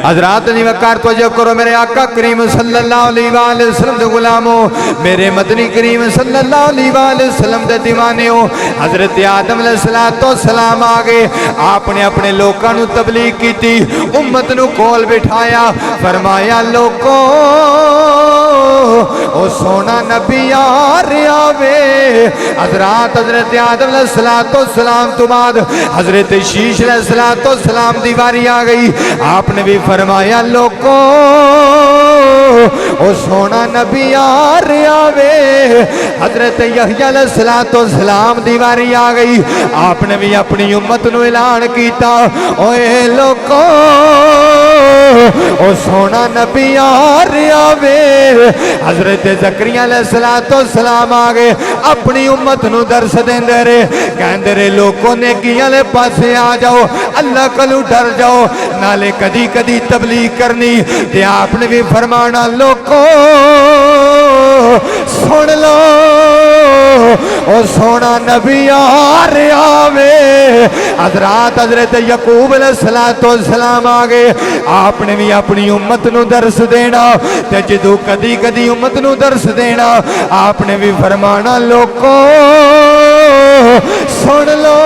حضرات نے وقار توجہ کرو میرے آقا کریم صلی اللہ علیہ وآلہ وسلم دے غلاموں، میرے مدنی کریم صلی اللہ علیہ وآلہ وسلم دے دیوانے ہو۔ حضرت آدم علیہ السلام آگے، آپ نے اپنے لوکاں نو تبلیغ کی تھی، امت نو کول بٹھایا، فرمایا لوکو او سونا نبی آ رہا وے۔ حضرات حضرت آدم علیہ السلام تو بعد حضرت شیش علیہ السلام دیواری آ گئی، آپ نے بھی فرمایا لوکو او سونا نبی آ رہا وے۔ حضرت یحییٰ علیہ السلام دیواری آ گئی، آپ نے بھی اپنی امت نو اعلان کیتا، اوے لوکو او سونا نبی آ رہا وے۔ حضرت زکریا علیہ السلام آگے اپنی امت نو درس دیندے رہے، کہندے رہے لوگوں نے کیا لے پاسے آ جاؤ، اللہ کلو ڈر جاؤ، نالے کدی کدی تبلیغ کرنی تے آپ نے بھی فرمانا لوگوں سن لو او سونا نبی آ رہا وے۔ حضرات حضرت یعقوب علیہ السلام آگے، آپ نے بھی اپنی امت نو درس دینا تے جدو کدی کدی امت نو درس دینا، آپ نے بھی فرمانا لوگوں سن لو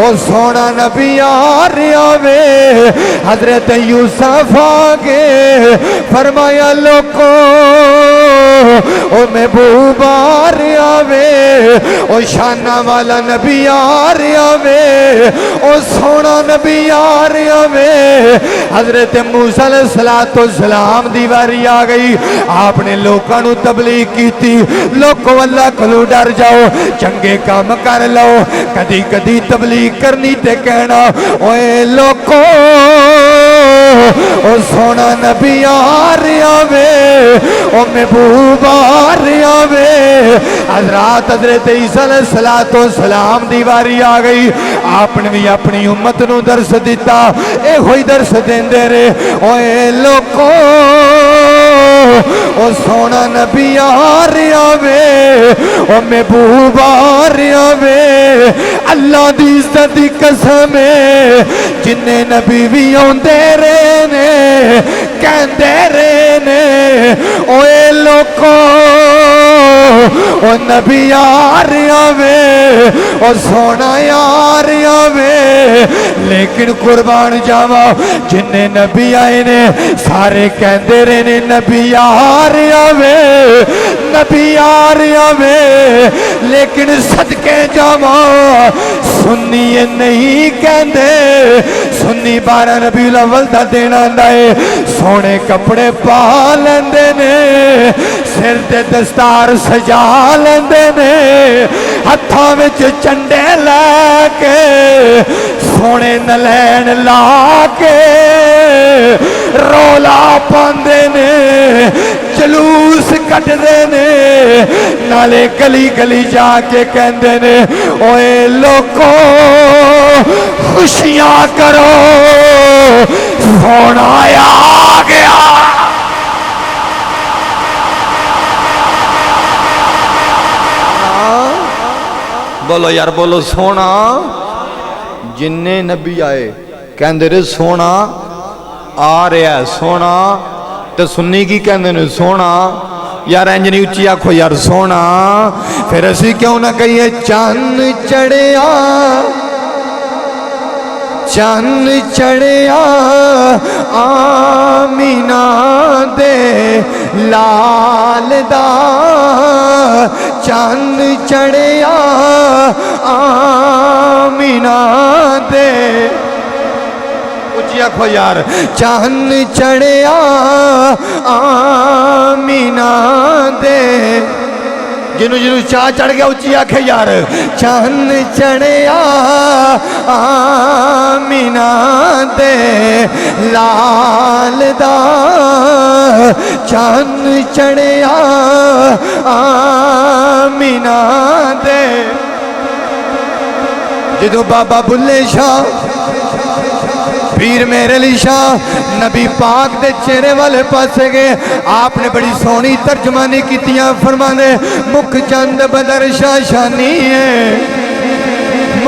او سونا نبی آ رہا وے۔ حضرت یوسف آگے فرمایا لوگوں او محبوب آ رہا وے، او شانہ والا نبی آ رہا وے، او سونا نبی آ رہا وے۔ حضرت موسیٰ علیہ السلام دیواری آ گئی، آپ نے لوگوں نو تبلیغ کی تھی، لوگوں اللہ کلو ڈر جاؤ، چنگے کام کر لو، کدی کدی تبلیغ کرنی تے کہنا اوے لوگوں او سونا نبی آ رہا وے، او محبوب آ رہا وے۔ حضرات حضرت عیسیٰ علیہ السلام دیواری آ گئی، آپ نے بھی اپنی امت نو درس دیتا، اے ہوئی درس دیندے رہے، اوے لوگوں او سونا نبی آ رہا وے، او محبوب آ رہا وے۔ اللہ دی عزت دی قسم ہے، جنہیں نبی بھی ہوندے رہے نے، کہندے رہے نے، اوے لوگوں او نبی آ رہا وے، او سونا آ رہا وے۔ لیکن قربان جاوا جنہیں نبی آئے نے سارے کہندے رہے نے نبی آ رہا وے، نبی آ رہا وے، لیکن صدقے جاوا سنی نہیں کہندے۔ سنی 12 ربیع الاول دا دن آندا ہے، سونے کپڑے پا لیندے نے، سر تے دستار سجا لیندے نے، ہتھاں وچ چنڈے لے کے، سونے نلین لا کے، رولا پاندے نے، جلوس کٹدے نے، نالے گلی گلی جا کے کہندے نے اوے لوگوں خوشیاں کرو، سونا آ گیا۔ بولو یار بولو سونا۔ جنہیں نبی آئے کہندے رہے سونا آ رہا ہے، سونا تے سنی کی کہندے نے سونا، یار انجنی اچھی آکھو یار سونا۔ پھر اسی کیوں نہ کہیے چاند چڑھیا، چاند چڑھیا آمینہ دے لال دا، چاند چڑھیا آمینہ دے، اچھی آکھو یار چاند چڑھیا آمینہ دے، جنو جنو چاہ چڑھ گیا اچھی آکھے یار چاند چڑھیا آمینہ دے لال دا، چاند چڑھیا آمینہ دے۔ جدو بابا بلے شاہ پیر میرے علی شاہ نبی پاک دے چہرے والے پاسے گئے، آپ نے بڑی سونی ترجمانی کیتیاں، فرمانے مکھ چند بدر شاہ شانی ہے،